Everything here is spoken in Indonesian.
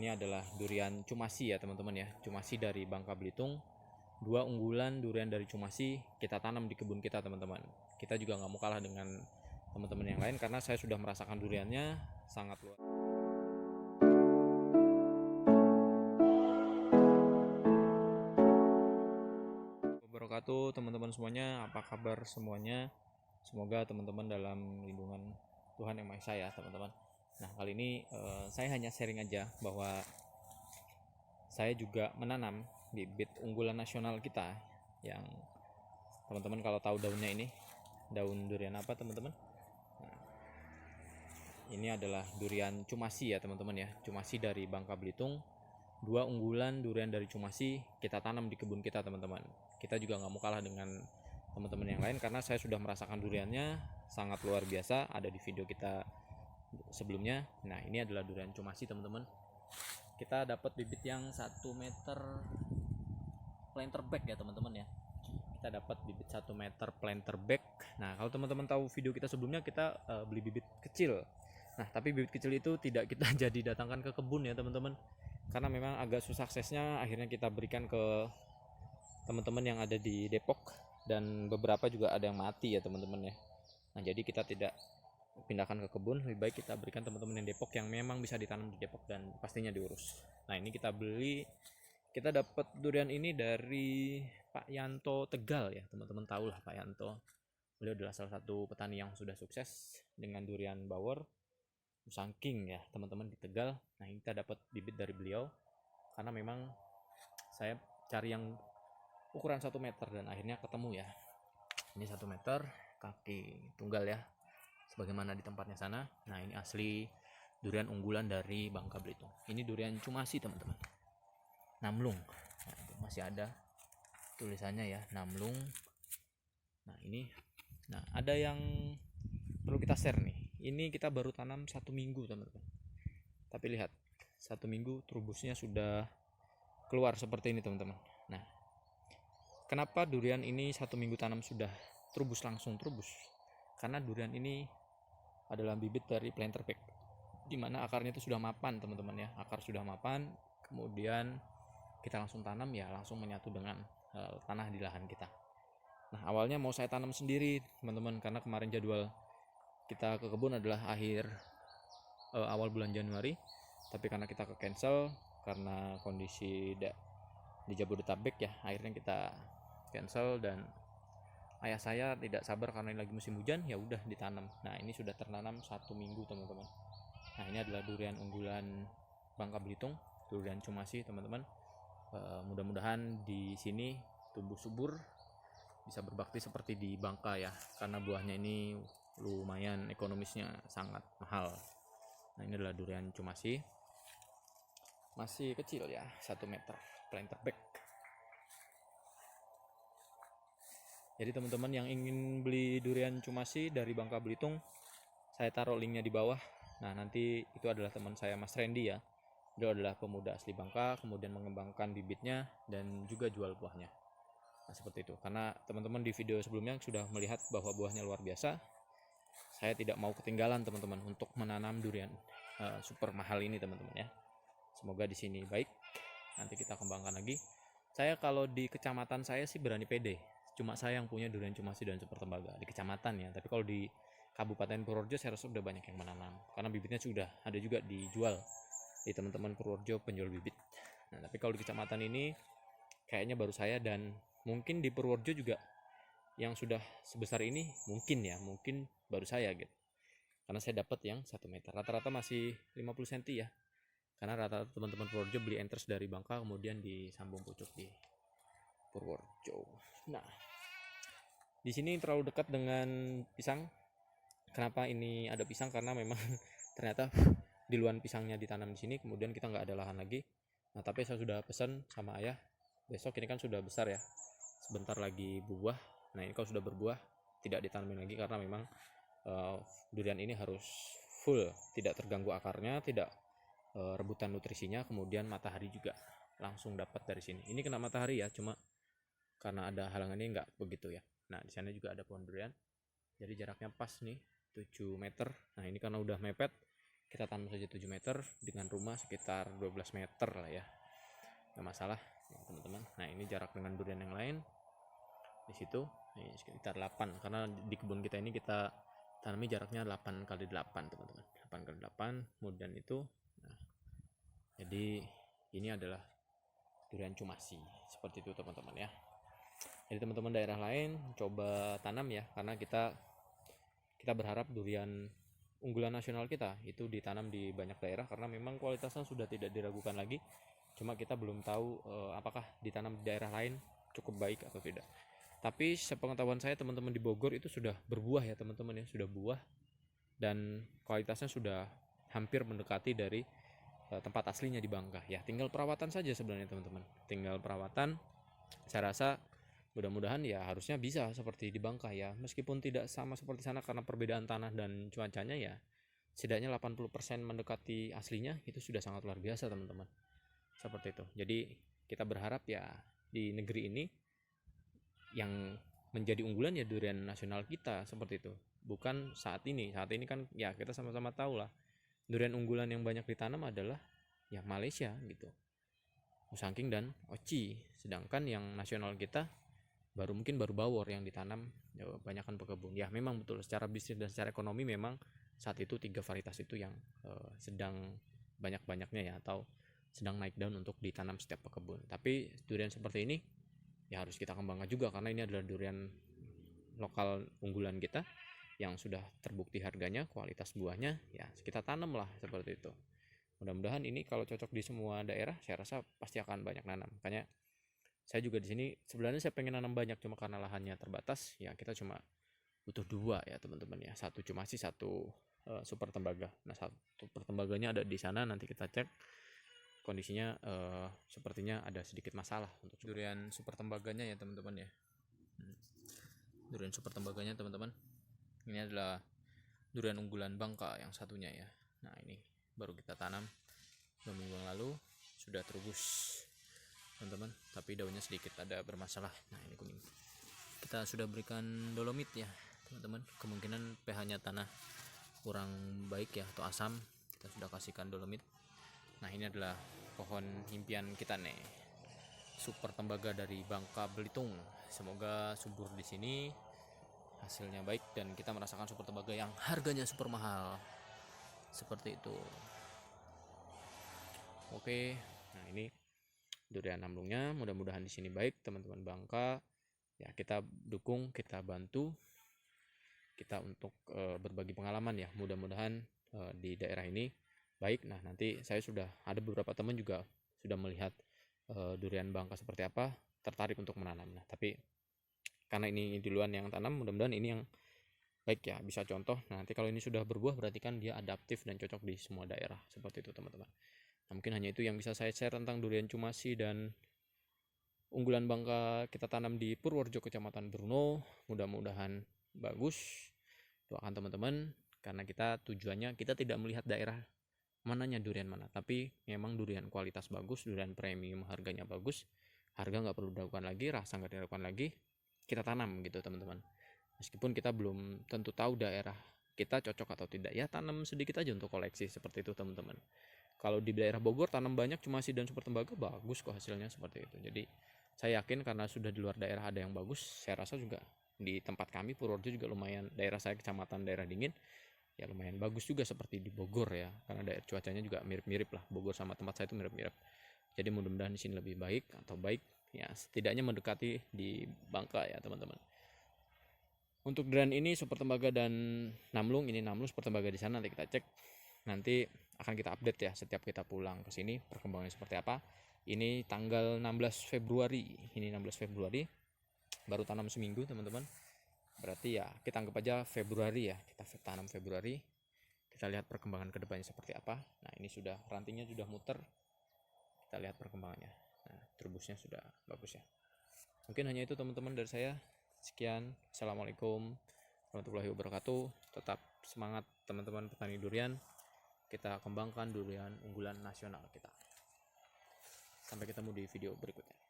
ini adalah durian Cumasi ya teman-teman ya. Cumasi dari Bangka Belitung. Dua unggulan durian dari Cumasi kita tanam di kebun kita teman-teman. Kita juga nggak mau kalah dengan teman-teman yang lain karena saya sudah merasakan duriannya sangat luar. Wabarakatuh teman-teman semuanya, apa kabar semuanya? Semoga teman-teman dalam lindungan Tuhan Yang Maha Esa ya teman-teman. Nah kali ini saya hanya sharing aja bahwa saya juga menanam bibit unggulan nasional kita yang teman-teman kalau tahu daunnya ini daun durian apa teman-teman. Nah, ini adalah durian Cumasi ya teman-teman ya, Cumasi dari Bangka Belitung. Dua unggulan durian dari Cumasi kita tanam di kebun kita teman-teman. Kita juga nggak mau kalah dengan teman-teman yang lain karena saya sudah merasakan duriannya sangat luar biasa, ada di video kita sebelumnya. Nah ini adalah durian Cumasi teman-teman. Kita dapat bibit yang 1 meter planterback ya teman-teman ya. Kita dapat bibit 1 meter planterback. Nah kalau teman-teman tahu video kita sebelumnya, kita beli bibit kecil. Nah tapi bibit kecil itu tidak kita jadi datangkan ke kebun ya teman-teman, karena memang agak susah aksesnya. Akhirnya kita berikan ke teman-teman yang ada di Depok, dan beberapa juga ada yang mati ya teman-teman ya. Nah jadi kita tidak pindahkan ke kebun, lebih baik kita berikan teman-teman yang Depok yang memang bisa ditanam di Depok dan pastinya diurus. Nah ini kita dapat durian ini dari Pak Yanto Tegal ya teman-teman, tahu lah Pak Yanto. Beliau adalah salah satu petani yang sudah sukses dengan durian bawor Musangking ya teman-teman di Tegal. Nah ini kita dapat bibit dari beliau karena memang saya cari yang ukuran 1 meter dan akhirnya ketemu ya. Ini 1 meter kaki tunggal ya, sebagaimana di tempatnya sana. Nah ini asli durian unggulan dari Bangka Belitung. Ini durian Cumasi teman-teman, Namlung. Nah, masih ada tulisannya ya, Namlung. Nah ini, nah ada yang perlu kita share nih. Ini kita baru tanam 1 minggu teman-teman, tapi lihat 1 minggu trubusnya sudah keluar seperti ini teman-teman. Nah kenapa durian ini 1 minggu tanam sudah langsung trubus? Karena durian ini adalah bibit dari planterback, dimana akarnya itu sudah mapan teman-teman ya. Akar sudah mapan, kemudian kita langsung tanam ya, langsung menyatu dengan tanah di lahan kita. Nah awalnya mau saya tanam sendiri teman-teman, karena kemarin jadwal kita ke kebun adalah awal bulan Januari, tapi karena kita ke cancel karena kondisi di Jabodetabek ya, akhirnya kita cancel. Dan ayah saya tidak sabar karena ini lagi musim hujan, ya udah ditanam. Nah ini sudah tertanam 1 minggu teman-teman. Nah ini adalah durian unggulan Bangka Belitung, durian Cumasi teman-teman. Mudah-mudahan di sini tumbuh subur, bisa berbakti seperti di Bangka ya, karena buahnya ini lumayan ekonomisnya sangat mahal. Nah ini adalah durian Cumasi, masih kecil ya, 1 meter planterback. Jadi teman-teman yang ingin beli durian Cumasi dari Bangka Belitung, saya taruh linknya di bawah. Nah nanti itu adalah teman saya Mas Randy ya. Dia adalah pemuda asli Bangka, kemudian mengembangkan bibitnya dan juga jual buahnya. Nah seperti itu. Karena teman-teman di video sebelumnya sudah melihat bahwa buahnya luar biasa, saya tidak mau ketinggalan teman-teman untuk menanam durian super mahal ini teman-teman ya. Semoga di sini baik, nanti kita kembangkan lagi. Saya kalau di kecamatan saya sih berani pede, cuma saya yang punya durian Cumasi dan super tembaga di kecamatan ya. Tapi kalau di Kabupaten Purworejo saya rasa udah banyak yang menanam, karena bibitnya sudah ada juga dijual di teman-teman Purworejo penjual bibit. Nah tapi kalau di kecamatan ini kayaknya baru saya, dan mungkin di Purworejo juga yang sudah sebesar ini mungkin baru saya gitu. Karena saya dapat yang 1 meter, rata-rata masih 50 cm ya, karena rata-rata teman-teman Purworejo beli enters dari Bangka kemudian disambung pucuk di Purworejo. Nah di sini terlalu dekat dengan pisang. Kenapa ini ada pisang? Karena memang ternyata di luar pisangnya ditanam di sini, kemudian kita nggak ada lahan lagi. Nah tapi saya sudah pesan sama ayah, besok ini kan sudah besar ya, sebentar lagi berbuah. Nah ini kalau sudah berbuah tidak ditanamin lagi, karena memang durian ini harus full, tidak terganggu akarnya, tidak rebutan nutrisinya, kemudian matahari juga langsung dapat dari sini. Ini kena matahari ya, cuma karena ada halangannya nggak begitu ya. Nah di sana juga ada pohon durian, jadi jaraknya pas nih 7 meter. Nah ini karena udah mepet, kita tanam saja 7 meter dengan rumah sekitar 12 meter lah ya, nggak masalah ya, teman-teman. Nah ini jarak dengan durian yang lain di situ ini sekitar 8, karena di kebun kita ini kita tanami jaraknya 8 kali 8 teman-teman, 8 kali 8 kemudian itu. Nah, jadi ini adalah durian cumasi seperti itu teman-teman ya. Jadi teman-teman daerah lain coba tanam ya, karena kita berharap durian unggulan nasional kita itu ditanam di banyak daerah, karena memang kualitasnya sudah tidak diragukan lagi. Cuma kita belum tahu apakah ditanam di daerah lain cukup baik atau tidak. Tapi sepengetahuan saya teman-teman di Bogor itu sudah berbuah ya teman-teman ya, sudah buah dan kualitasnya sudah hampir mendekati dari tempat aslinya di Bangka ya. Tinggal perawatan saja sebenarnya teman-teman, tinggal perawatan. Saya rasa mudah-mudahan ya harusnya bisa seperti di Bangka ya, meskipun tidak sama seperti sana karena perbedaan tanah dan cuacanya ya, setidaknya 80% mendekati aslinya itu sudah sangat luar biasa teman-teman, seperti itu. Jadi kita berharap ya di negeri ini yang menjadi unggulan ya durian nasional kita seperti itu, bukan saat ini kan ya kita sama-sama tahu lah, durian unggulan yang banyak ditanam adalah ya Malaysia gitu, Musangking dan Oci, sedangkan yang nasional kita mungkin baru Bawor yang ditanam ya, banyakkan pekebun. Ya memang betul secara bisnis dan secara ekonomi memang saat itu 3 varietas itu yang sedang banyak-banyaknya ya, atau sedang naik daun untuk ditanam setiap pekebun. Tapi durian seperti ini ya harus kita kembangkan juga, karena ini adalah durian lokal unggulan kita yang sudah terbukti harganya, kualitas buahnya ya kita tanam lah seperti itu. Mudah-mudahan ini kalau cocok di semua daerah, saya rasa pasti akan banyak nanam. Makanya saya juga di sini sebenarnya saya pengen nanam banyak, cuma karena lahannya terbatas ya kita cuma butuh 2 ya teman-teman ya, satu cumasi, satu super tembaga. Nah satu super tembaganya ada di sana, nanti kita cek kondisinya, sepertinya ada sedikit masalah untuk durian super tembaganya ya teman-teman ya. Durian super tembaganya teman-teman, ini adalah durian unggulan Bangka yang satunya ya. Nah ini baru kita tanam 2 minggu yang lalu, sudah terubus teman-teman, tapi daunnya sedikit ada bermasalah. Nah ini kuning, kita sudah berikan dolomit ya teman-teman, kemungkinan pH-nya tanah kurang baik ya atau asam, kita sudah kasihkan dolomit. Nah ini adalah pohon impian kita nih, super tembaga dari Bangka Belitung. Semoga subur di sini, hasilnya baik dan kita merasakan super tembaga yang harganya super mahal seperti itu. Oke, nah ini durian namlungnya, mudah-mudahan di sini baik teman-teman Bangka ya. Kita dukung, kita bantu kita untuk berbagi pengalaman ya, mudah-mudahan di daerah ini baik. Nah nanti saya sudah ada beberapa teman juga sudah melihat durian Bangka seperti apa, tertarik untuk menanam. Nah tapi karena ini duluan yang tanam, mudah-mudahan ini yang baik ya, bisa contoh. Nah, nanti kalau ini sudah berbuah berarti kan dia adaptif dan cocok di semua daerah seperti itu teman-teman. Nah, mungkin hanya itu yang bisa saya share tentang durian cumasi dan unggulan Bangka kita tanam di Purworejo Kecamatan Bruno. Mudah-mudahan bagus, doakan teman-teman, karena kita tujuannya kita tidak melihat daerah mananya durian mana, tapi memang durian kualitas bagus, durian premium, harganya bagus, harga nggak perlu diragukan lagi, rasa nggak diragukan lagi, kita tanam gitu teman-teman. Meskipun kita belum tentu tahu daerah kita cocok atau tidak ya, tanam sedikit aja untuk koleksi seperti itu teman-teman. Kalau di daerah Bogor tanam banyak cumasi dan super tembaga bagus kok hasilnya seperti itu. Jadi saya yakin karena sudah di luar daerah ada yang bagus, saya rasa juga di tempat kami Purworejo juga lumayan, daerah saya kecamatan daerah dingin ya lumayan bagus juga seperti di Bogor ya, karena daerah cuacanya juga mirip-mirip lah, Bogor sama tempat saya itu mirip-mirip. Jadi mudah-mudahan di sini lebih baik atau baik ya, setidaknya mendekati di Bangka ya teman-teman. Untuk durian ini super tembaga dan namlung, ini namlung super tembaga di sana, nanti kita cek, nanti akan kita update ya setiap kita pulang ke sini perkembangannya seperti apa. Ini tanggal 16 Februari, ini 16 Februari, baru tanam seminggu teman-teman, berarti ya kita anggap aja Februari ya, kita tanam Februari, kita lihat perkembangan kedepannya seperti apa. Nah ini sudah rantingnya sudah muter, kita lihat perkembangannya. Nah terbusnya sudah bagus ya. Mungkin hanya itu teman-teman dari saya, sekian, assalamualaikum warahmatullahi wabarakatuh. Tetap semangat teman-teman petani durian, kita kembangkan durian unggulan nasional kita. Sampai ketemu di video berikutnya.